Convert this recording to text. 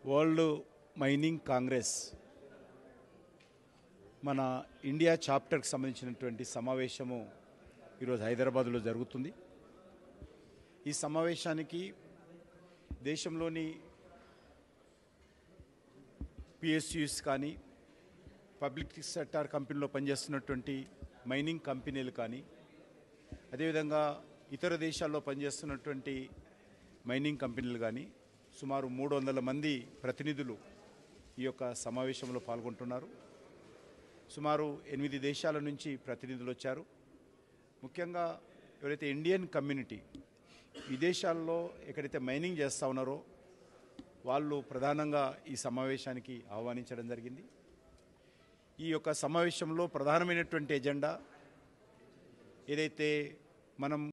World mining Congress మన India చాప్టర్కి సంబంధించినటువంటి సమావేశము ఈరోజు హైదరాబాద్లో జరుగుతుంది. ఈ సమావేశానికి దేశంలోని పిఎస్యూస్ కానీ పబ్లిక్ సెక్టార్ కంపెనీలో పనిచేస్తున్నటువంటి మైనింగ్ కంపెనీలు కానీ అదేవిధంగా ఇతర దేశాల్లో పనిచేస్తున్నటువంటి మైనింగ్ కంపెనీలు కానీ సుమారు 300 మంది ప్రతినిధులు ఈ యొక్క సమావేశంలో పాల్గొంటున్నారు. సుమారు 8 దేశాల నుంచి ప్రతినిధులు వచ్చారు. ముఖ్యంగా ఎవరైతే ఇండియన్ కమ్యూనిటీ విదేశాల్లో ఎక్కడైతే మైనింగ్ చేస్తూ ఉన్నారో వాళ్ళు ప్రధానంగా ఈ సమావేశానికి ఆహ్వానించడం జరిగింది. ఈ యొక్క సమావేశంలో ప్రధానమైనటువంటి ఎజెండా ఏదైతే మనం